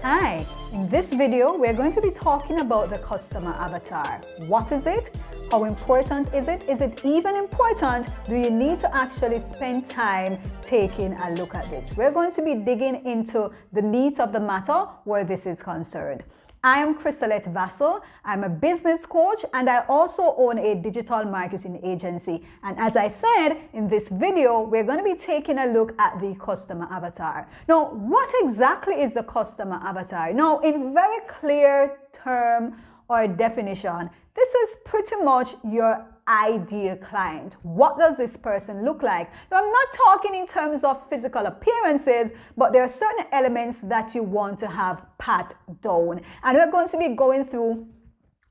Hi, in this video we're going to be talking about the customer avatar. What is it? How important is it? Is it even important? Do you need to actually spend time taking a look at this? We're going to be digging into the meat of the matter where this is concerned. I am Crystalette Vassell. I'm a business coach and I also own a digital marketing agency. And as I said in this video, we're going to be taking a look at the customer avatar. Now, what exactly is the customer avatar? Now, in very clear term or definition, this is pretty much your ideal client. What does this person look like? Now, I'm not talking in terms of physical appearances, but there are certain elements that you want to have pat down. And we're going to be going through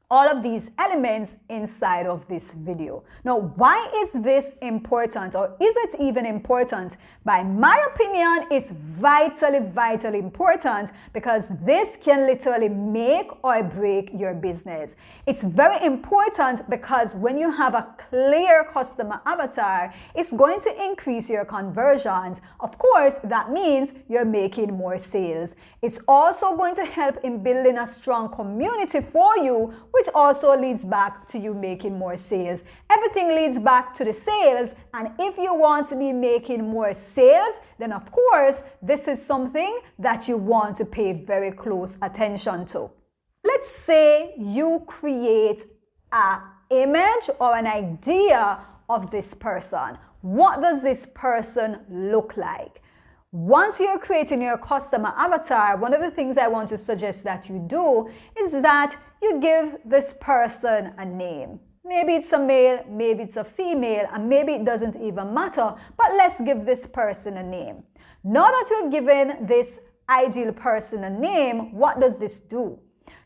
all of these elements inside of this video. Now, why is this important, or is it even important? By my opinion, it's vitally important because this can literally make or break your business. It's very important because when you have a clear customer avatar, it's going to increase your conversions. Of course, that means you're making more sales. It's also going to help in building a strong community for you, which also leads back to you making more sales. Everything leads back to the sales, and if you want to be making more sales, then of course this is something that you want to pay very close attention to. Let's say you create an image or an idea of this person. What does this person look like? Once you're creating your customer avatar, one of the things I want to suggest that you do is that you give this person a name. Maybe it's a male, maybe it's a female, and maybe it doesn't even matter, but let's give this person a name. Now that we've given this ideal person a name, what does this do?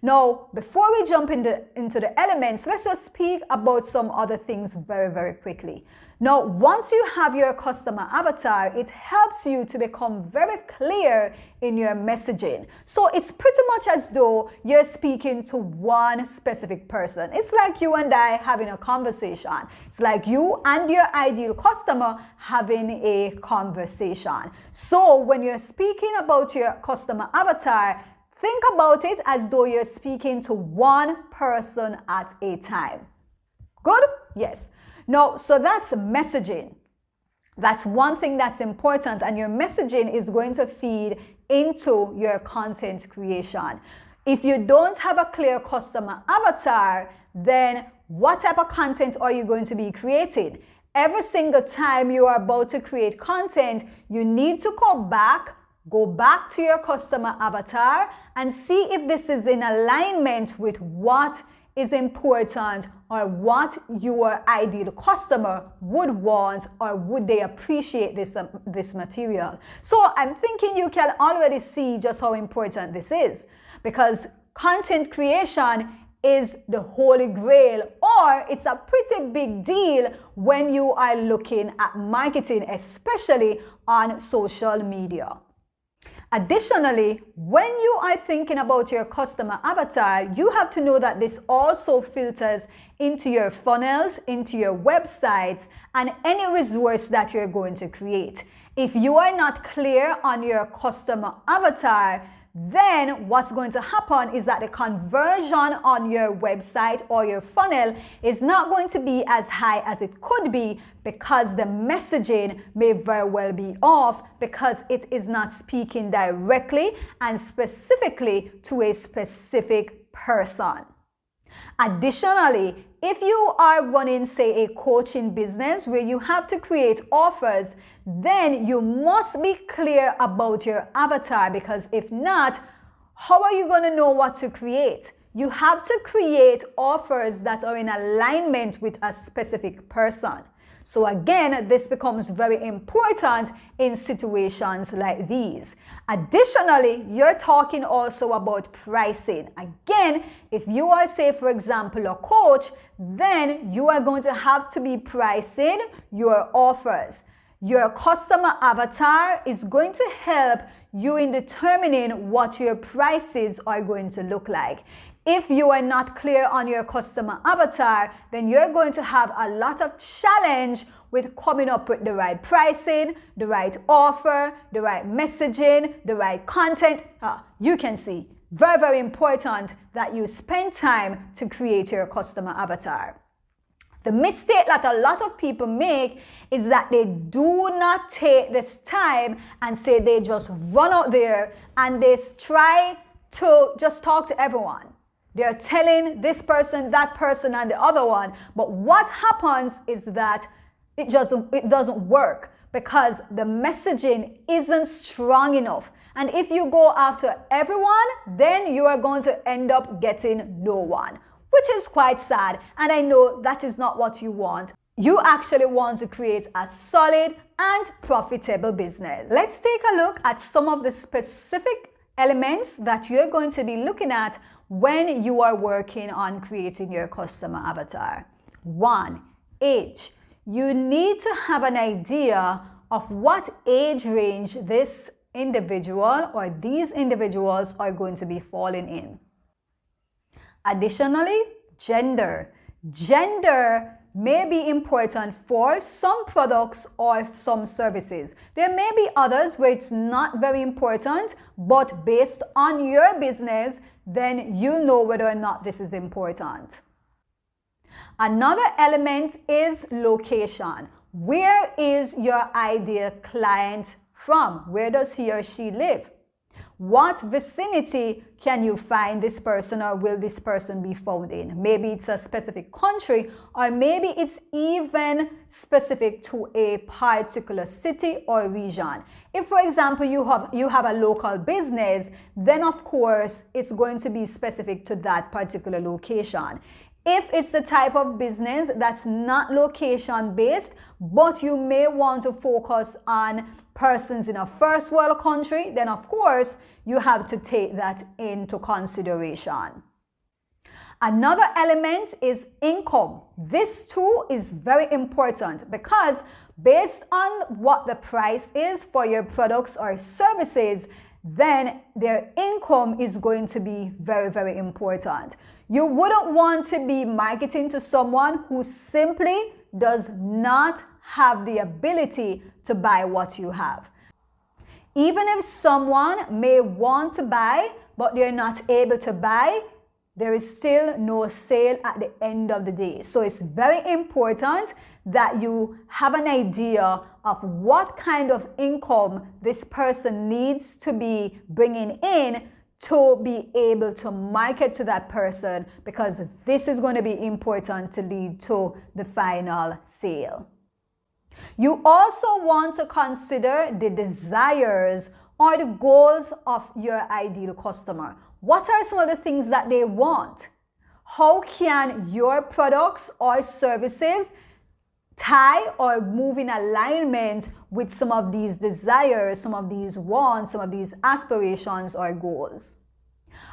Now, before we jump into the elements, let's just speak about some other things very quickly. Now, once you have your customer avatar, it helps you to become very clear in your messaging. So it's pretty much as though you're speaking to one specific person. It's like you and I having a conversation. It's like you and your ideal customer having a conversation. So when you're speaking about your customer avatar, think about it as though you're speaking to one person at a time. Good? Yes. Now, so that's messaging. That's one thing that's important, and your messaging is going to feed into your content creation. If you don't have a clear customer avatar, then what type of content are you going to be creating? Every single time you are about to create content, you need to go back to your customer avatar and see if this is in alignment with what is important or what your ideal customer would want, or would they appreciate this material. So I'm thinking you can already see just how important this is, because content creation is the holy grail, or it's a pretty big deal when you are looking at marketing, especially on social media. Additionally, when you are thinking about your customer avatar, you have to know that this also filters into your funnels, into your websites, and any resource that you're going to create. If you are not clear on your customer avatar, then what's going to happen is that the conversion on your website or your funnel is not going to be as high as it could be, because the messaging may very well be off, because it is not speaking directly and specifically to a specific person. Additionally, if you are running, say, a coaching business where you have to create offers, then you must be clear about your avatar, because if not, how are you going to know what to create? You have to create offers that are in alignment with a specific person. So again, this becomes very important in situations like these. Additionally, you're talking also about pricing. Again, if you are, say, for example, a coach, then you are going to have to be pricing your offers. Your customer avatar is going to help you in determining what your prices are going to look like. If you are not clear on your customer avatar, then you're going to have a lot of challenge with coming up with the right pricing, the right offer, the right messaging, the right content. You can see, very, very important that you spend time to create your customer avatar. The mistake that a lot of people make is that they do not take this time and say they just run out there and they try to just talk to everyone. They're telling this person, that person, and the other one. But what happens is that it doesn't work because the messaging isn't strong enough. And if you go after everyone, then you are going to end up getting no one, which is quite sad. And I know that is not what you want. You actually want to create a solid and profitable business. Let's take a look at some of the specific elements that you're going to be looking at when you are working on creating your customer avatar. 1, age. You need to have an idea of what age range this individual or these individuals are going to be falling in. Additionally, gender. Gender may be important for some products or some services. There may be others where it's not very important, but based on your business, then you know whether or not this is important. Another element is location. Where is your ideal client from? Where does he or she live? What vicinity can you find this person, or will this person be found in? Maybe it's a specific country, or maybe it's even specific to a particular city or region. If, for example, you have a local business, then of course it's going to be specific to that particular location. If it's the type of business that's not location based, but you may want to focus on persons in a first world country, then of course you have to take that into consideration. Another element is income. This too is very important because based on what the price is for your products or services, then their income is going to be very, very important. You wouldn't want to be marketing to someone who simply does not have the ability to buy what you have. Even if someone may want to buy, but they're not able to buy, there is still no sale at the end of the day. So it's very important that you have an idea of what kind of income this person needs to be bringing in to be able to market to that person, because this is going to be important to lead to the final sale. You also want to consider the desires or the goals of your ideal customer. What are some of the things that they want? How can your products or services tie or move in alignment with some of these desires, some of these wants, some of these aspirations or goals?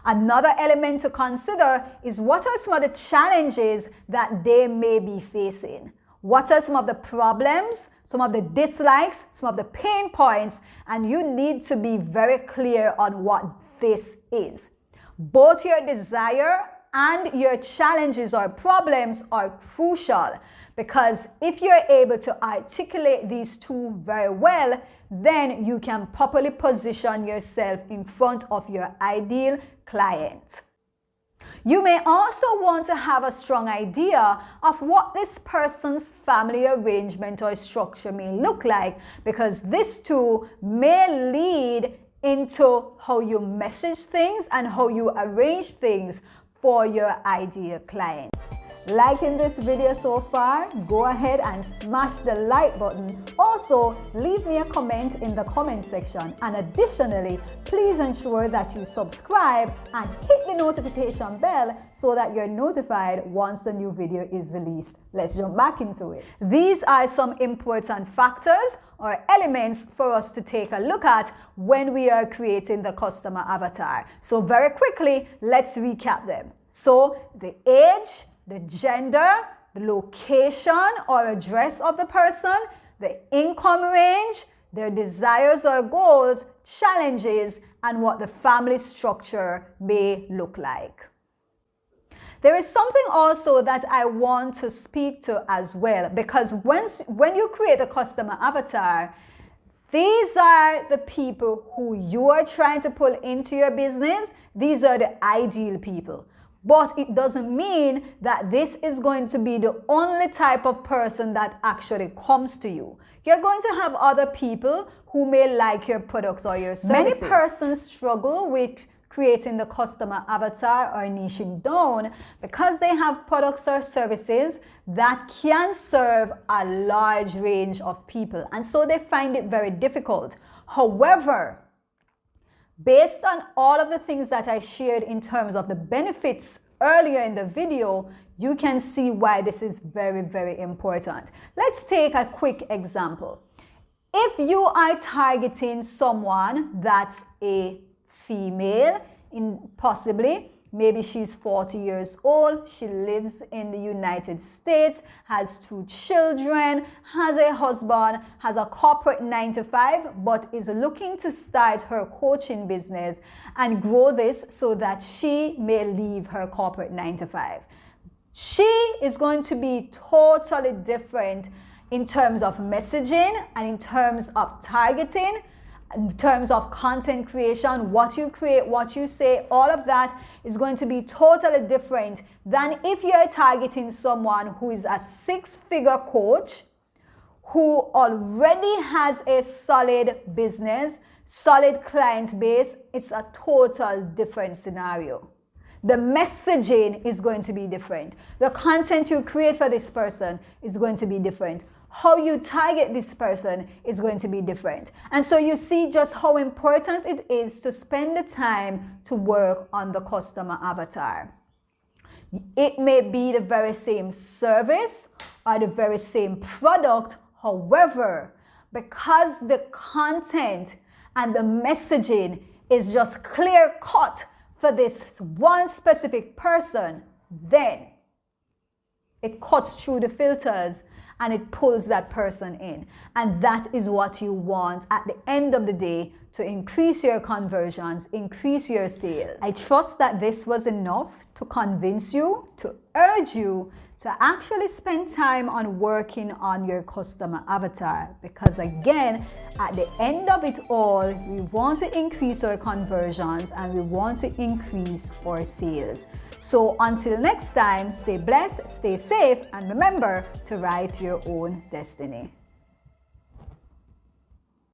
Another element to consider is what are some of the challenges that they may be facing? What are some of the problems, some of the dislikes, some of the pain points? And you need to be very clear on what this is. Both your desire and your challenges or problems are crucial, because if you're able to articulate these two very well, then you can properly position yourself in front of your ideal client. You may also want to have a strong idea of what this person's family arrangement or structure may look like, because this too may lead into how you message things and how you arrange things for your ideal client. Liking this video so far, go ahead and smash the like button. Also, leave me a comment in the comment section. And additionally, please ensure that you subscribe and hit the notification bell so that you're notified once a new video is released. Let's jump back into it. These are some important factors or elements for us to take a look at when we are creating the customer avatar. So very quickly, let's recap them. So the age, the gender, the location or address of the person, the income range, their desires or goals, challenges, and what the family structure may look like. There is something also that I want to speak to as well, because when you create a customer avatar, these are the people who you are trying to pull into your business. These are the ideal people. But it doesn't mean that this is going to be the only type of person that actually comes to you. You're going to have other people who may like your products or your services. Many persons struggle with creating the customer avatar or niching down because they have products or services that can serve a large range of people, and so they find it very difficult. However, based on all of the things that I shared in terms of the benefits earlier in the video, you can see why this is very, very important. Let's take a quick example. If you are targeting someone that's a female, possibly maybe she's 40 years old, she lives in the United States, has 2 children, has a husband, has a corporate 9-to-5, but is looking to start her coaching business and grow this so that she may leave her corporate 9-to-5. She is going to be totally different in terms of messaging and in terms of targeting, in terms of content creation, what you create, what you say, all of that is going to be totally different than if you're targeting someone who is a 6-figure coach who already has a solid business, solid client base. It's a total different scenario. The messaging is going to be different. The content you create for this person is going to be different. How you target this person is going to be different. And so you see just how important it is to spend the time to work on the customer avatar. It may be the very same service or the very same product. However, because the content and the messaging is just clear cut for this one specific person, then it cuts through the filters and it pulls that person in. And that is what you want at the end of the day to increase your conversions, increase your sales. I trust that this was enough to convince you, to urge you to actually spend time on working on your customer avatar, because again, at the end of it all, we want to increase our conversions and we want to increase our sales. So until next time, stay blessed, stay safe, and remember to write your own destiny.